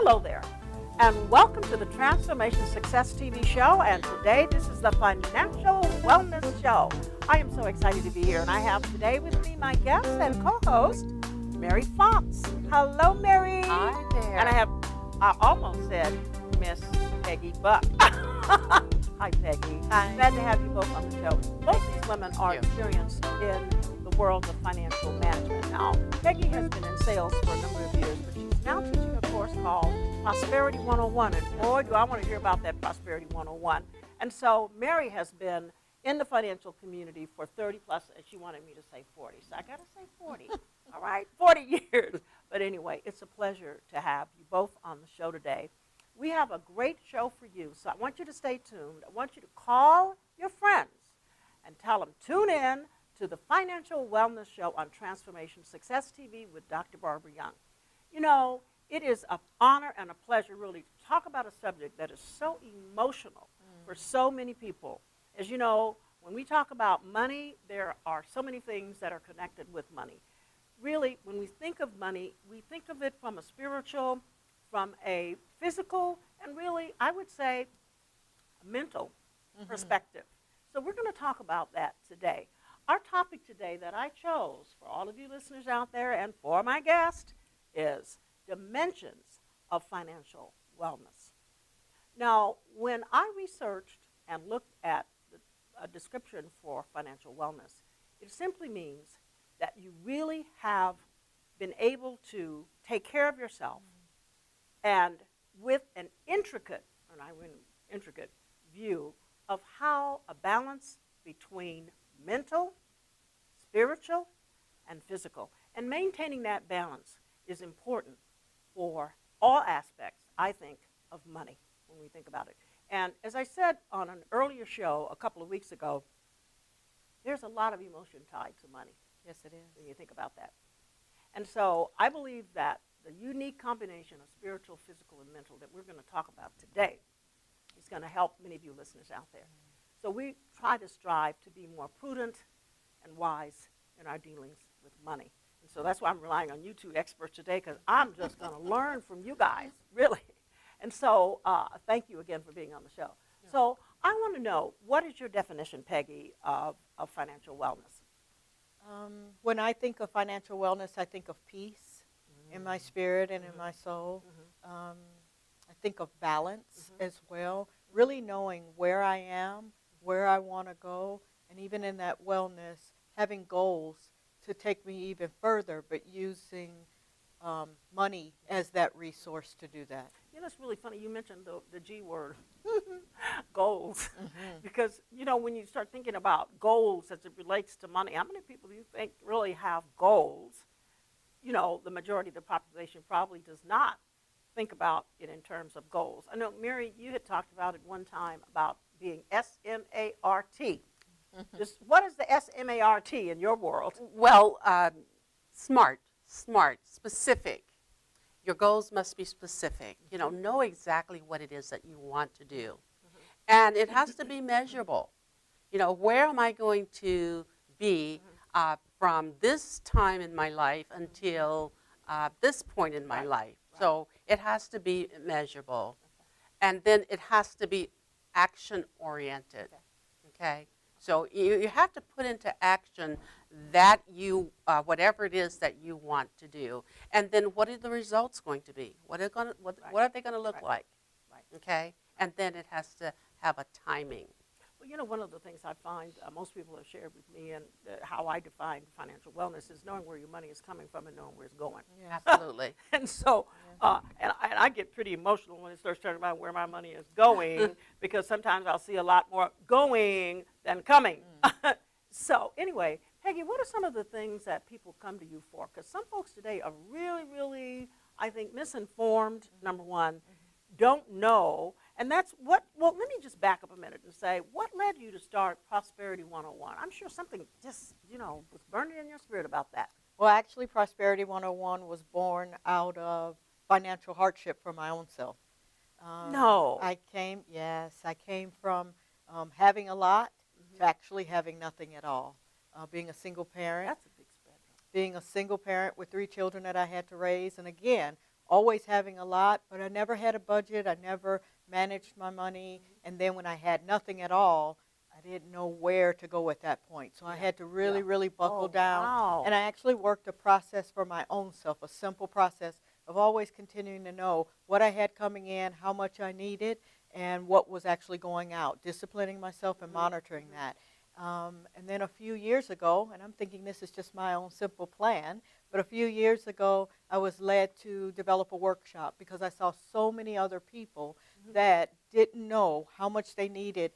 Hello there, and welcome to the Transformation Success TV show. And today, this is the Financial Wellness Show. I am so excited to be here, and I have today with me my guest and co-host, Mary Fox. Hello, Mary. Hi there. And I almost said Miss Peggy Buck. Hi, Peggy. Hi. Glad to have you both on the show. Both these women are experienced in the world of financial management. Now, Peggy has been in sales for a number of years, but she's now teaching a course called Prosperity 101. And boy, do I want to hear about that Prosperity 101. And so Mary has been in the financial community for 30 plus, and she wanted me to say 40. So I got to say 40. All right, 40 years. But anyway, it's a pleasure to have you both on the show today. We have a great show for you, so I want you to stay tuned. I want you to call your friends and tell them, tune in to the Financial Wellness Show on Transformation Success TV with Dr. Barbara Young. You know, it is an honor and a pleasure really to talk about a subject that is so emotional for so many people. As you know, when we talk about money, there are so many things that are connected with money. Really, when we think of money, we think of it from a spiritual, from a physical, and really, I would say, a mental perspective. So we're going to talk about that today. Our topic today that I chose for all of you listeners out there and for my guest is dimensions of financial wellness. Now, when I researched and looked at a description for financial wellness, it simply means that you really have been able to take care of yourself and with an intricate view of how a balance between mental, spiritual, and physical. And maintaining that balance is important for all aspects, I think, of money when we think about it. And as I said on an earlier show a couple of weeks ago, there's a lot of emotion tied to money. Yes, it is. When you think about that. And so I believe that the unique combination of spiritual, physical, and mental that we're going to talk about today is going to help many of you listeners out there. So we try to strive to be more prudent and wise in our dealings with money. And so that's why I'm relying on you two experts today, because I'm just going to learn from you guys, really. And so thank you again for being on the show. Yeah. So I want to know, what is your definition, Peggy, of financial wellness? When I think of financial wellness, I think of peace in my spirit and in my soul. I think of balance as well, really knowing where I am, where I want to go, and even in that wellness, having goals to take me even further, but using money as that resource to do that. You know, it's really funny. You mentioned the G word, goals, because, you know, when you start thinking about goals as it relates to money, how many people do you think really have goals? You know, the majority of the population probably does not think about it in terms of goals. I know, Mary, you had talked about it one time about being S-M-A-R-T. Just, what is the S-M-A-R-T in your world? Well, smart, specific. Your goals must be specific. You know exactly what it is that you want to do. And it has to be measurable. You know, where am I going to be from this time in my life until this point in my life? So it has to be measurable. And then it has to be action-oriented, okay? So you have to put into action that whatever it is that you want to do. And then what are the results going to be? What are they going to look like? Okay? And then it has to have a timing. Well, you know, one of the things I find most people have shared with me and how I define financial wellness is knowing where your money is coming from and knowing where it's going. Yeah. Absolutely. And so, and I get pretty emotional when it starts talking about where my money is going because sometimes I'll see a lot more going than coming. So anyway, Peggy, what are some of the things that people come to you for? Because some folks today are really, really, I think, misinformed, number one, don't know. And that's what, well, let me just back up a minute and say, what led you to start Prosperity 101? I'm sure something just, you know, was burning in your spirit about that. Well, actually, Prosperity 101 was born out of financial hardship for my own self. No. I came from having a lot to actually having nothing at all. Being a single parent. That's a big spectrum. Being a single parent with 3 children that I had to raise. And again, always having a lot, but I never had a budget. I never managed my money. And then when I had nothing at all, I didn't know where to go at that point. So I had to really, really buckle down. Wow. And I actually worked a process for my own self, a simple process of always continuing to know what I had coming in, how much I needed, and what was actually going out, disciplining myself and monitoring that. And then a few years ago, and I'm thinking this is just my own simple plan, but a few years ago, I was led to develop a workshop because I saw so many other people that didn't know how much they needed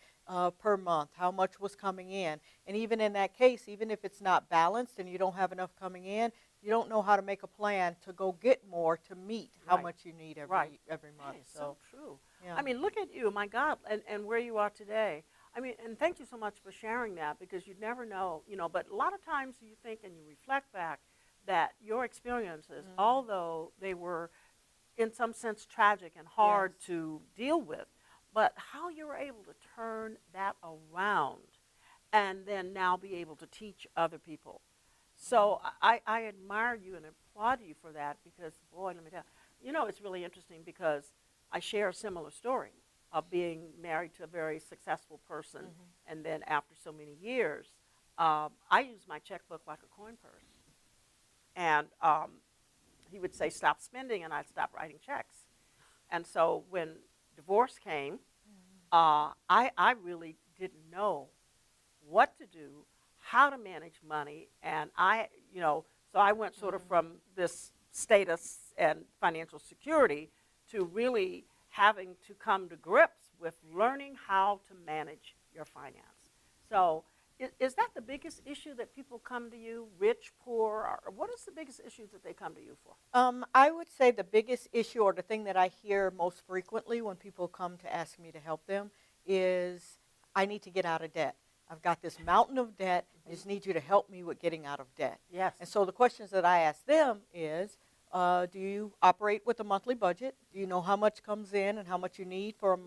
per month, how much was coming in. And even in that case, even if it's not balanced and you don't have enough coming in, you don't know how to make a plan to go get more to meet how much you need every month. Hey, so true. Yeah. I mean, look at you, my God, and where you are today. I mean, and thank you so much for sharing that, because you never know, but a lot of times you think and you reflect back that your experiences, although they were in some sense tragic and hard to deal with, but how you were able to turn that around and then now be able to teach other people. So I admire you and applaud you for that, because, boy, let me tell you, it's really interesting because I share a similar story of being married to a very successful person, and then after so many years, I use my checkbook like a coin purse. And he would say, stop spending, and I'd stop writing checks. And so when divorce came, I really didn't know what to do, how to manage money, and so I went sort of from this status and financial security to really having to come to grips with learning how to manage your finance. So is that the biggest issue that people come to you, rich, poor, or what is the biggest issue that they come to you for? I would say the biggest issue, or the thing that I hear most frequently when people come to ask me to help them, is I need to get out of debt. I've got this mountain of debt. I just need you to help me with getting out of debt. Yes. And so the questions that I ask them is, do you operate with a monthly budget? Do you know how much comes in and how much you need for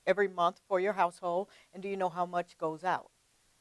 every month for your household? And do you know how much goes out?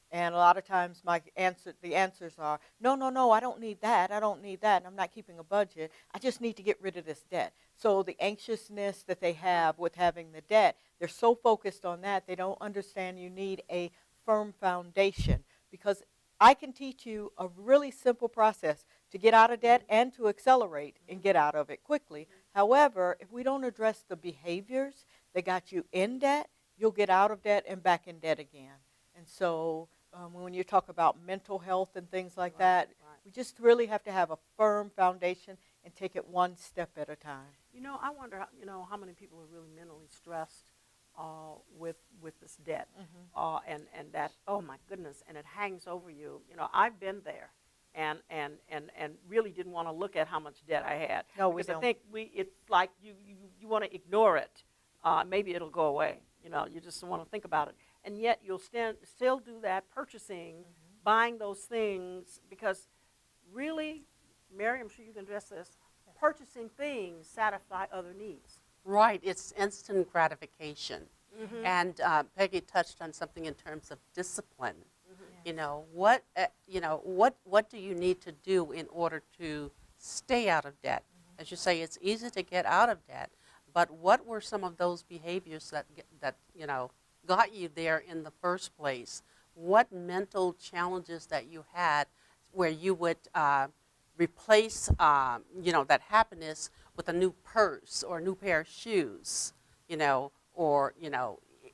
And a lot of times the answers are, no, I don't need that. I don't need that. And I'm not keeping a budget. I just need to get rid of this debt. So the anxiousness that they have with having the debt, they're so focused on that, they don't understand you need a firm foundation. Because I can teach you a really simple process to get out of debt and to accelerate and get out of it quickly. However, if we don't address the behaviors that got you in debt, you'll get out of debt and back in debt again. And so when you talk about mental health and things like that, we just really have to have a firm foundation and take it one step at a time. I wonder, how many people are really mentally stressed with this debt, and that, oh my goodness, and it hangs over you. I've been there, and really didn't want to look at how much debt I had. No, we because don't. I think it's like you want to ignore it. Maybe it'll go away. You just want to think about it. And yet you'll still do that, purchasing, buying those things, because really, Mary, I'm sure you can address this, purchasing things satisfy other needs. Right, it's instant gratification. And Peggy touched on something in terms of discipline. What do you need to do in order to stay out of debt? As you say, it's easy to get out of debt, but what were some of those behaviors that got you there in the first place? What mental challenges that you had where you would replace that happiness with a new purse or a new pair of shoes, or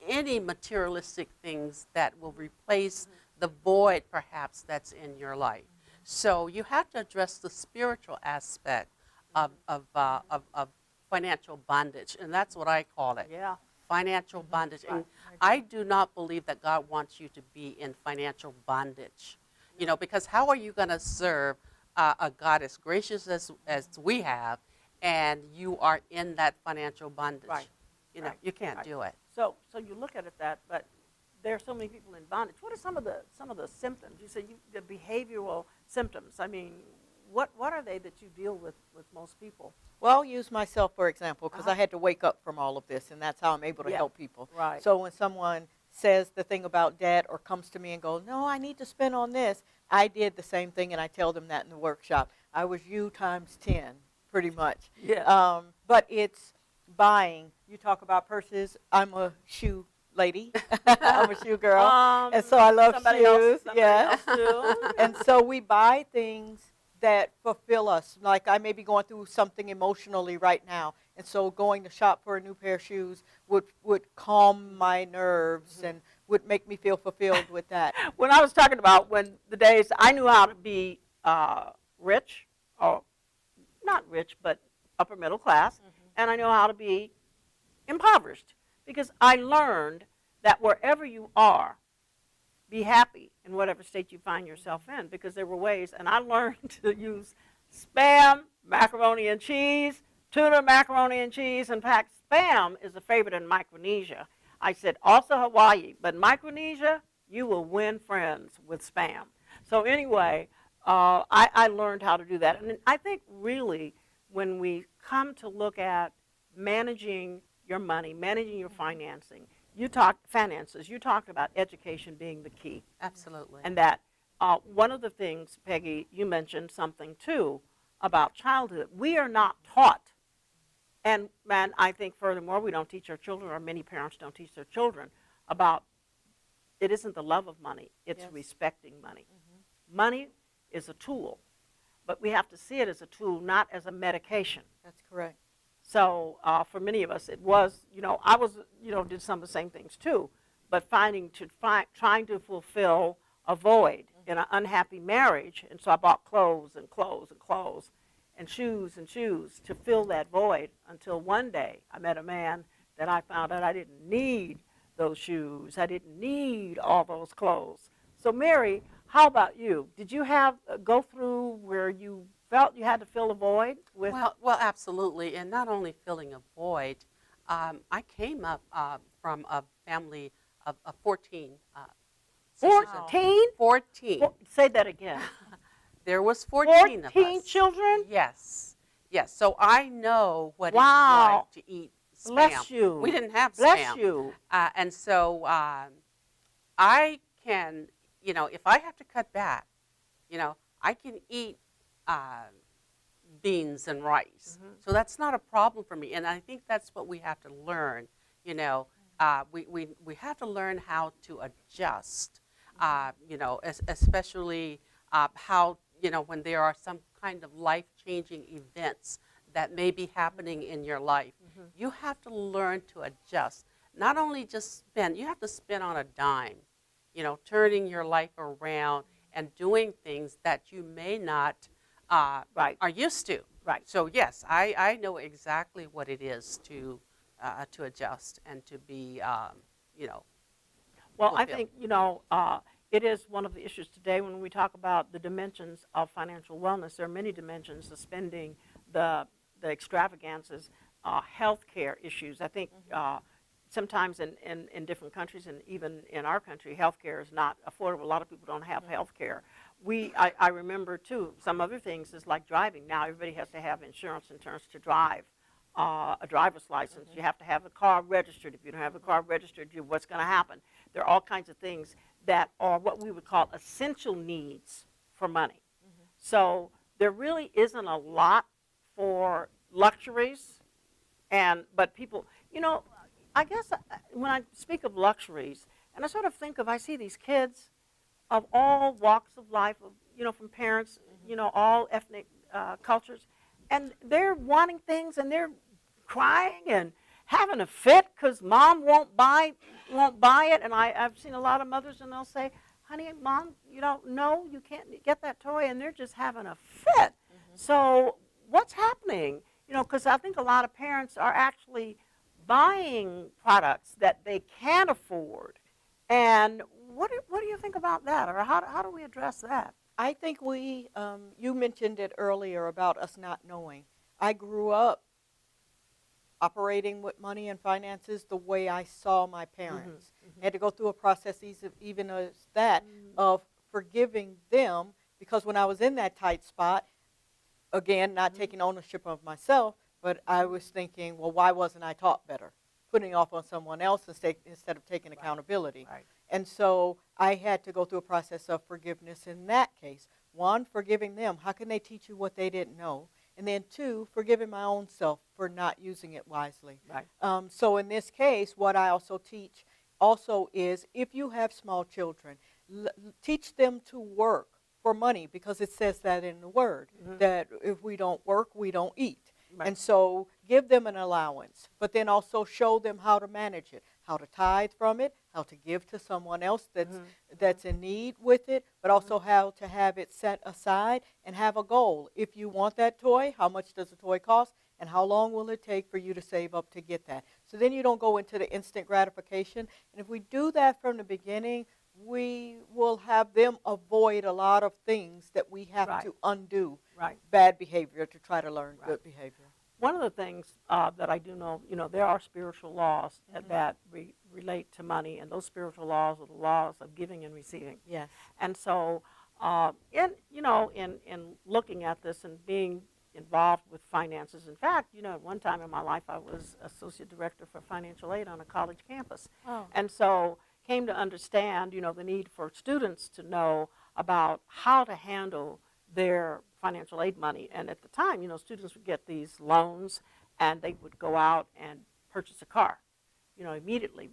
any materialistic things that will replace the void perhaps that's in your life. So you have to address the spiritual aspect of financial bondage, and that's what I call it. Yeah. Financial bondage. And I do not believe that God wants you to be in financial bondage. Because how are you going to serve a God as gracious as we have, and you are in that financial bondage? Right. You can't do it. So you look at it but there are so many people in bondage. What are some of the symptoms? You say the behavioral symptoms. I mean, what are they that you deal with most people? Well, I'll use myself, for example, because I had to wake up from all of this, and that's how I'm able to help people. Right. So when someone says the thing about debt or comes to me and goes, no, I need to spend on this, I did the same thing, and I tell them that in the workshop. I was you times 10, pretty much. Yeah. but it's buying. You talk about purses. I'm a shoe lady. I'm a shoe girl, and so I love shoes. Else too. And so we buy things that fulfill us. Like I may be going through something emotionally right now, and so going to shop for a new pair of shoes would calm my nerves and would make me feel fulfilled with that. When I was talking about when the days I knew how to be rich, or not rich, but upper middle class, and I know how to be impoverished, because I learned that wherever you are, be happy in whatever state you find yourself in, because there were ways, and I learned to use Spam, macaroni and cheese, tuna, macaroni and cheese. In fact, Spam is a favorite in Micronesia. I said also Hawaii, but Micronesia, you will win friends with Spam. So anyway, I learned how to do that. And I think really when we come to look at managing your money, managing your finances, you talked about education being the key. Absolutely. And that one of the things, Peggy, you mentioned something too about childhood. We are not taught, and I think furthermore, we don't teach our children, or many parents don't teach their children, about it isn't the love of money, it's respecting money. Money is a tool, but we have to see it as a tool, not as a medication. That's correct. So for many of us, it was, I was, did some of the same things too, but trying to fulfill a void in an unhappy marriage. And so I bought clothes and clothes and clothes and shoes to fill that void, until one day I met a man that I found out I didn't need those shoes. I didn't need all those clothes. So Mary, how about you? Did you go through where you felt you had to fill a void with? Well, absolutely, and not only filling a void. I came up from a family of 14. 14? 14. Say that again. There was 14 of us. 14 children? Yes. So I know what Wow. it's like to eat Spam. Bless you. We didn't have Spam. Bless you. And so I can, if I have to cut back, I can eat beans and rice. So that's not a problem for me. And I think that's what we have to learn. We have to learn how to adjust, especially how, when there are some kind of life-changing events that may be happening in your life. You have to learn to adjust. Not only just spend, you have to spend on a dime, turning your life around and doing things that you may not are used to. Right. So yes, I know exactly what it is to adjust and to be, Well, fulfilled. I think, it is one of the issues today when we talk about the dimensions of financial wellness. There are many dimensions: the spending, the extravagances, healthcare issues. I think sometimes in different countries, and even in our country, healthcare is not affordable. A lot of people don't have healthcare. I remember too, some other things is like driving. Now everybody has to have insurance in terms to drive. A driver's license. You have to have the car registered. If you don't have the car registered, what's going to happen? There are all kinds of things that are what we would call essential needs for money. So there really isn't a lot for luxuries, but people, I guess when I speak of luxuries, and I sort of think I see these kids of all walks of life, from parents, all ethnic cultures, and they're wanting things, and they're crying and having a fit because mom won't buy it. And I've seen a lot of mothers, and they'll say, "Honey, mom, no, you can't get that toy," and they're just having a fit. So what's happening? Because I think a lot of parents are actually buying products that they can't afford. And what do you think about that, or how do we address that? I think you mentioned it earlier about us not knowing. I grew up operating with money and finances the way I saw my parents. I had to go through a process even as that of forgiving them, because when I was in that tight spot, again, not taking ownership of myself, but I was thinking, well, why wasn't I taught better? Putting off on someone else instead of taking accountability. Right. And so I had to go through a process of forgiveness in that case. One, forgiving them. How can they teach you what they didn't know? And then 2, forgiving my own self for not using it wisely. Right. So in this case, what I also teach also is if you have small children, teach them to work for money, because it says that in the word, that if we don't work, we don't eat. Right. And so give them an allowance, but then also show them how to manage it, how to tithe from it, how to give to someone else that's in need with it, but also how to have it set aside and have a goal. If you want that toy, how much does the toy cost? And how long will it take for you to save up to get that? So then you don't go into the instant gratification. And if we do that from the beginning, we will have them avoid a lot of things that we have to undo. Right. Bad behavior to try to learn good behavior. One of the things that I do know, there are spiritual laws that relate to money, and those spiritual laws are the laws of giving and receiving. Yes. And so, in looking at this and being involved with finances, in fact, at one time in my life I was associate director for financial aid on a college campus, and so came to understand, the need for students to know about how to handle their financial aid money. And at the time, students would get these loans and they would go out and purchase a car, immediately,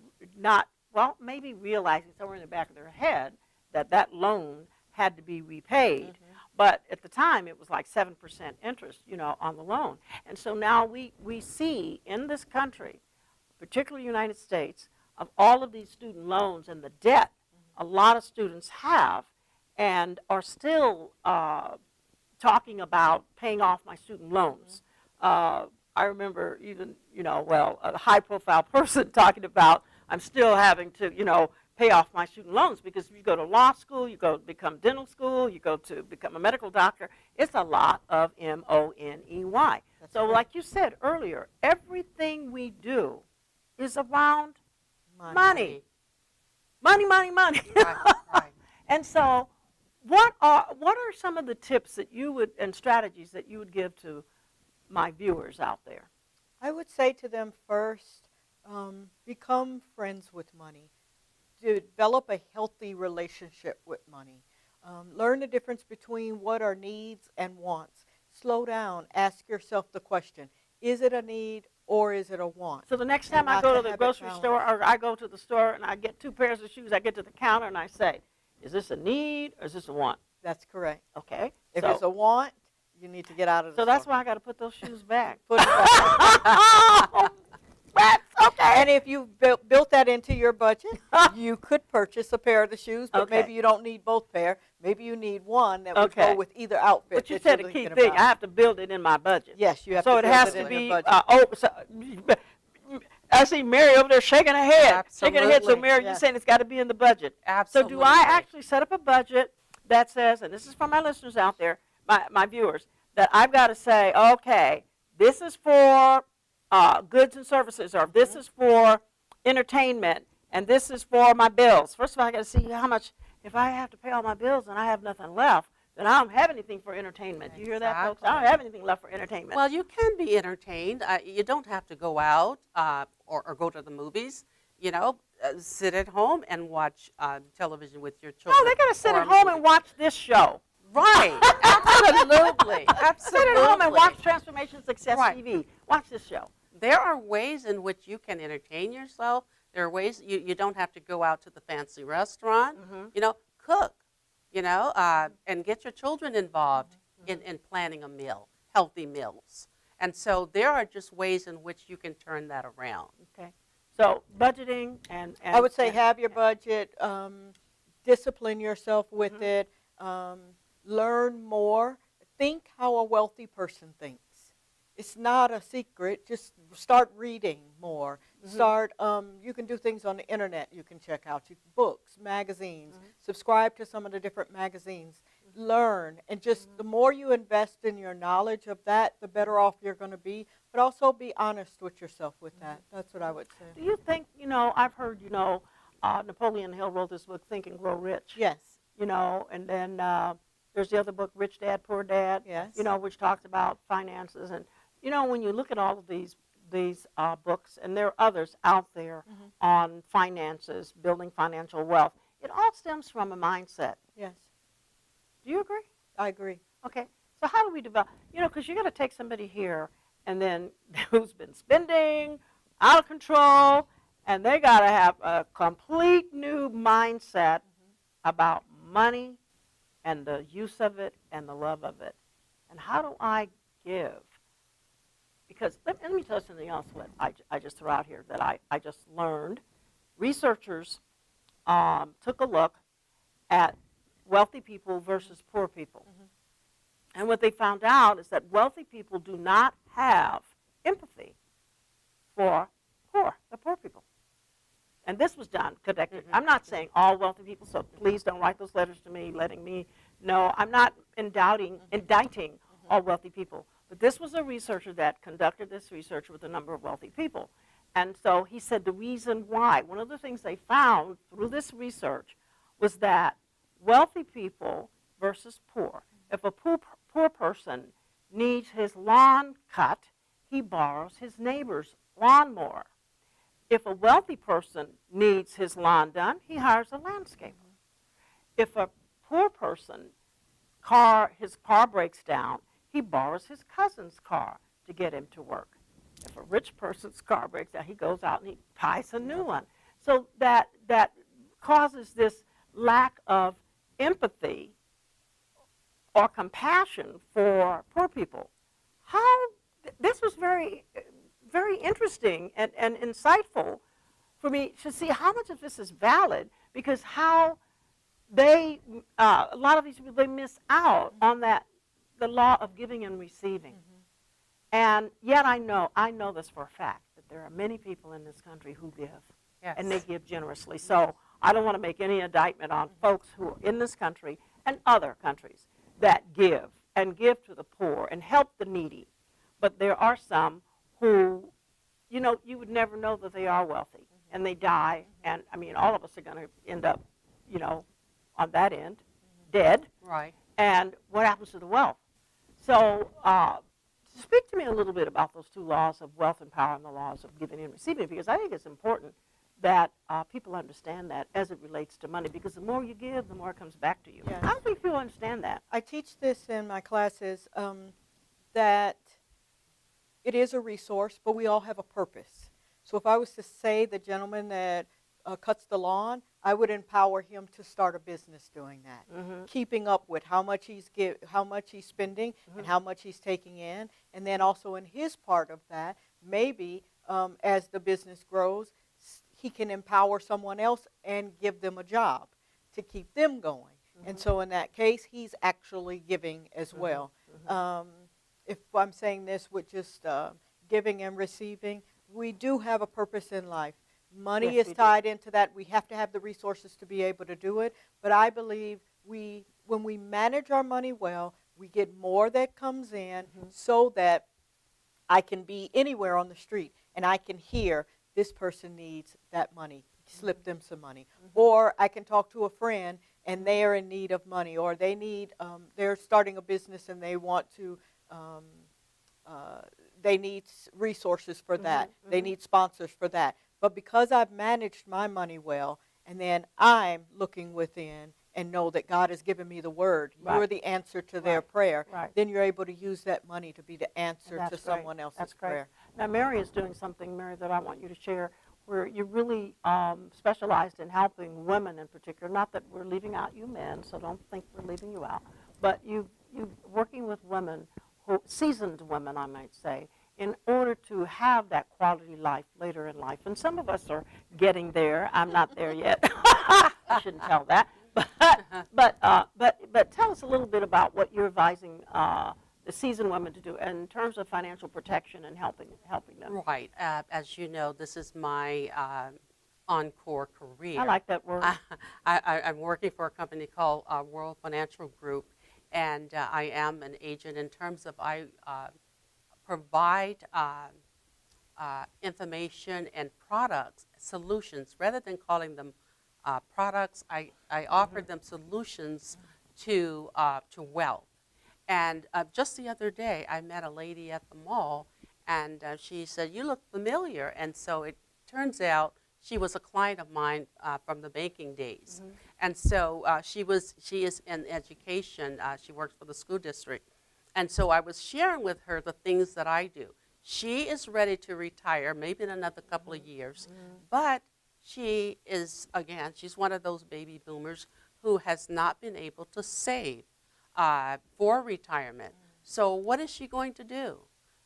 maybe realizing somewhere in the back of their head that loan had to be repaid. But at the time, it was like 7% interest, on the loan. And so now we see in this country, particularly the United States, of all of these student loans and the debt a lot of students have and are still talking about paying off my student loans. I remember even, a high-profile person talking about, I'm still having to, pay off my student loans, because if you go to law school, you go to become dental school, you go to become a medical doctor, it's a lot of money. So like you said earlier, everything we do is around money. Money. Right. And so what are some of the tips that you would, and strategies that you would give to my viewers out there? I would say to them first, become friends with money. Develop a healthy relationship with money. Learn the difference between what are needs and wants. Slow down. Ask yourself the question, is it a need or is it a want? So the next time I go to the grocery store, or I go to the store and I get 2 pairs of shoes, I get to the counter and I say, is this a need or is this a want? That's correct. Okay. If it's a want, you need to get out of the store. So that's why I got to put those shoes back. Put it back. That's okay. And if you built that into your budget, you could purchase a pair of the shoes, but maybe you don't need both pair. Maybe you need one that would go with either outfit. But you said a key thing. I have to build it in my budget. Yes, you have to build it in your budget. So I see Mary over there shaking her head. Absolutely. Shaking her head. So Mary, you're saying it's got to be in the budget. Absolutely. So do I actually set up a budget that says, and this is for my listeners out there, my viewers, that I've got to say, okay, this is for goods and services, or this is for entertainment, and this is for my bills. First of all, I got to see how much. If I have to pay all my bills and I have nothing left, then I don't have anything for entertainment. Do you hear that, folks? I don't have anything left for entertainment. Well, you can be entertained. You don't have to go out or go to the movies. Sit at home and watch television with your children. No, they got to sit at home and watch this show. Right. Absolutely. Sit at home and watch Transformation Success TV. Watch this show. There are ways in which you can entertain yourself. There are ways you don't have to go out to the fancy restaurant. Cook, and get your children involved in planning a meal, healthy meals. And so there are just ways in which you can turn that around. Okay. So budgeting and I would say have your budget, discipline yourself with it, learn more, think how a wealthy person thinks. It's not a secret. Just start reading more. Start. You can do things on the internet. You can check out books, magazines. Subscribe to some of the different magazines. Learn, and just the more you invest in your knowledge of that, the better off you're going to be. But also be honest with yourself with that. That's what I would say. Do you think? I've heard. Napoleon Hill wrote this book, Think and Grow Rich. Yes. And then there's the other book, Rich Dad, Poor Dad. Yes. Which talks about finances. And when you look at all of these books, and there are others out there on finances, building financial wealth, it all stems from a mindset. Yes. Do you agree? I agree. Okay. So how do we develop, because you're going to take somebody here and then who's been spending out of control, and they got to have a complete new mindset about money and the use of it and the love of it. And how do I give? Because let me tell you something else what I just threw out here that I just learned. Researchers took a look at wealthy people versus poor people. And what they found out is that wealthy people do not have empathy for the poor people. And this was done, connected. I'm not saying all wealthy people, so please don't write those letters to me letting me know. I'm not indicting all wealthy people. But this was a researcher that conducted this research with a number of wealthy people. And so he said the reason why, one of the things they found through this research was that wealthy people versus poor. If a poor person needs his lawn cut, he borrows his neighbor's lawnmower. If a wealthy person needs his lawn done, he hires a landscaper. If a poor person, his car breaks down, he borrows his cousin's car to get him to work. If a rich person's car breaks down, he goes out and he buys a new one. So that causes this lack of empathy or compassion for poor people. This was very, very interesting and insightful for me to see how much of this is valid, because how a lot of these people, they miss out on the law of giving and receiving. And yet I know this for a fact, that there are many people in this country who give, and they give generously. So I don't want to make any indictment on folks who are in this country and other countries that give and give to the poor and help the needy. But there are some who, you would never know that they are wealthy, and they die. And I mean, all of us are going to end up, on that end, dead. Right. And what happens to the wealth? So speak to me a little bit about those two laws of wealth and power and the laws of giving and receiving, because I think it's important that people understand that as it relates to money, because the more you give, the more it comes back to you. Yes. I don't think people understand that. I teach this in my classes, that it is a resource, but we all have a purpose. So if I was to say the gentleman that cuts the lawn, I would empower him to start a business doing that, keeping up with how much he's spending and how much he's taking in, and then also in his part of that, maybe as the business grows, he can empower someone else and give them a job to keep them going. And so in that case, he's actually giving as well. If I'm saying this with just giving and receiving, we do have a purpose in life. Money is tied into that. We have to have the resources to be able to do it. But I believe when we manage our money well, we get more that comes in, so that I can be anywhere on the street and I can hear this person needs that money. Slip them some money. Or I can talk to a friend and they are in need of money, or they're starting a business and they want to, they need resources for that. They need sponsors for that. But because I've managed my money well, and then I'm looking within and know that God has given me the word, you're the answer to their prayer, then you're able to use that money to be the answer to someone else's prayer. Now, Mary is doing something, Mary, that I want you to share, where you're really specialized in helping women in particular. Not that we're leaving out you men, so don't think we're leaving you out. But you're working with women, seasoned women, I might say, in order to have that quality life later in life. And some of us are getting there. I'm not there yet. I shouldn't tell that. But tell us a little bit about what you're advising the seasoned women to do in terms of financial protection and helping them. Right. As you know, this is my encore career. I like that word. I'm working for a company called World Financial Group, and I am an agent in terms of I provide information and products, solutions, rather than calling them products. I offer them solutions to wealth. And just the other day, I met a lady at the mall, and she said, "You look familiar." And so it turns out she was a client of mine from the banking days. And so she is in education. She works for the school district. And so I was sharing with her the things that I do. She is ready to retire, maybe in another couple of years, but she is, again, she's one of those baby boomers who has not been able to save for retirement. So what is she going to do?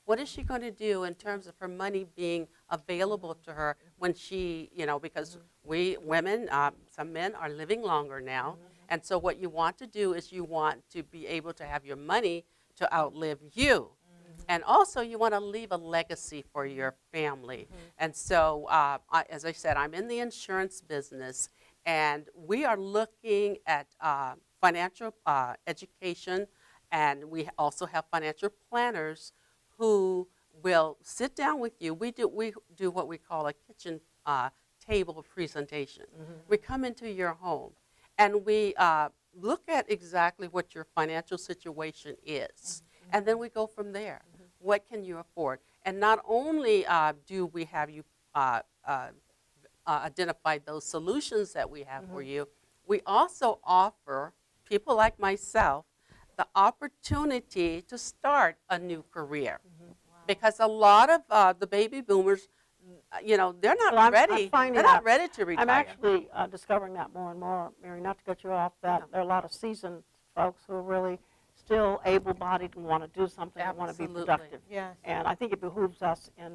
What is she going to do in terms of her money being available to her when she, because we women, some men are living longer now. And so what you want to do is you want to be able to have your money to outlive you. And also you want to leave a legacy for your family. And so, as I said, I'm in the insurance business, and we are looking at financial education, and we also have financial planners who will sit down with you. We do what we call a kitchen table presentation. We come into your home, and we look at exactly what your financial situation is, and then we go from there. What can you afford? And not only do we have you identify those solutions that we have for you, we also offer people like myself the opportunity to start a new career. Because a lot of the baby boomers, they're not ready. They're not ready to retire. I'm actually discovering that more and more, Mary, not to cut you off, that there are a lot of seasoned folks who are really still able-bodied and want to do something and want to be productive. Yes. And I think it behooves us in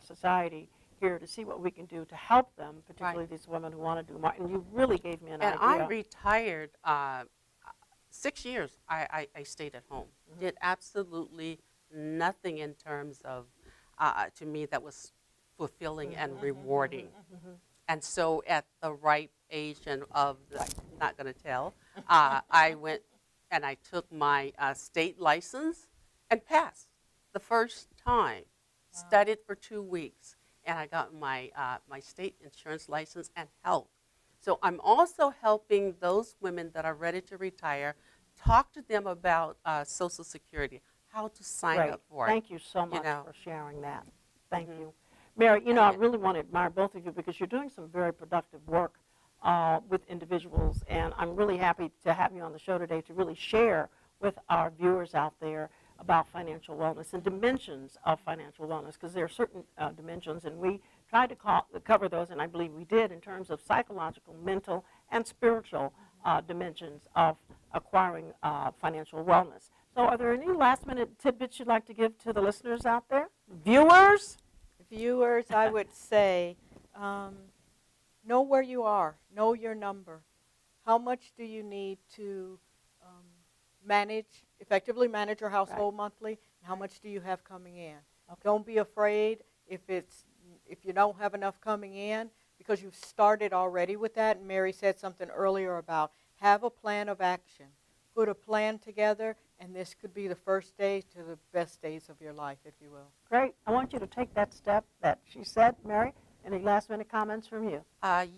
society here to see what we can do to help them, particularly these women who want to do more. And you really gave me an idea. And I retired 6 years. I stayed at home. Did absolutely nothing in terms of, to me, that was fulfilling and rewarding. And so at the ripe age and of the, I'm not going to tell, I went and I took my state license and passed the first time. Studied for 2 weeks, and I got my my state insurance license and health. So I'm also helping those women that are ready to retire, talk to them about Social Security, how to sign up for it. Thank you so much for sharing that. Thank you. Mary, I really want to admire both of you because you're doing some very productive work with individuals, and I'm really happy to have you on the show today to really share with our viewers out there about financial wellness and dimensions of financial wellness, because there are certain dimensions, and we tried to cover those, and I believe we did, in terms of psychological, mental, and spiritual dimensions of acquiring financial wellness. So are there any last-minute tidbits you'd like to give to the listeners out there? Viewers? Viewers, I would say, know where you are. Know your number. How much do you need to effectively manage your household monthly? And how much do you have coming in? Don't be afraid if you don't have enough coming in, because you've started already with that. And Mary said something earlier about have a plan of action. Put a plan together, and this could be the first day to the best days of your life, if you will. Great. I want you to take that step that she said, Mary. Any last-minute comments from you?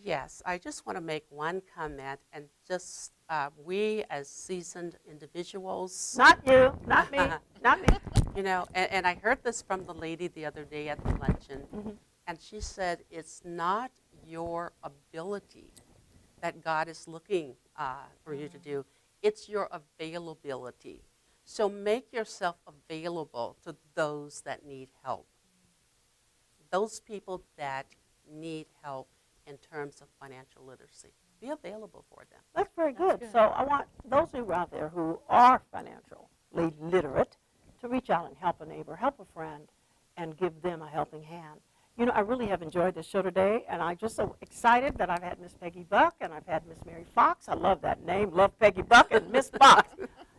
Yes, I just want to make one comment, and just we as seasoned individuals. Not you, not me, not me. And I heard this from the lady the other day at the luncheon, and she said, it's not your ability that God is looking for you to do. It's your availability. So make yourself available to those that need help. Those people that need help in terms of financial literacy. Be available for them. That's very good. So I want those of you out there who are financially literate to reach out and help a neighbor, help a friend, and give them a helping hand. I really have enjoyed this show today, and I'm just so excited that I've had Miss Peggy Buck and I've had Miss Mary Fox. I love that name. Love Peggy Buck and Miss Fox.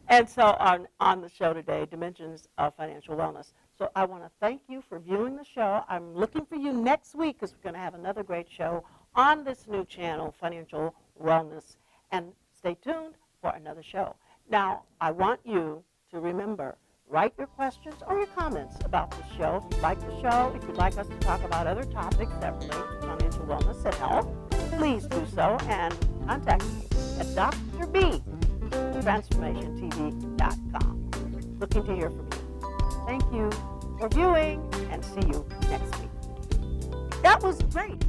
And so on the show today, Dimensions of Financial Wellness. So I want to thank you for viewing the show. I'm looking for you next week because we're going to have another great show on this new channel, Financial Wellness. And stay tuned for another show. Now, I want you to remember, write your questions or your comments about the show. If you like the show, if you'd like us to talk about other topics that relate to financial wellness and health, please do so and contact me at drb@transformationtv.com. Looking to hear from you. Thank you for viewing, and see you next week. That was great.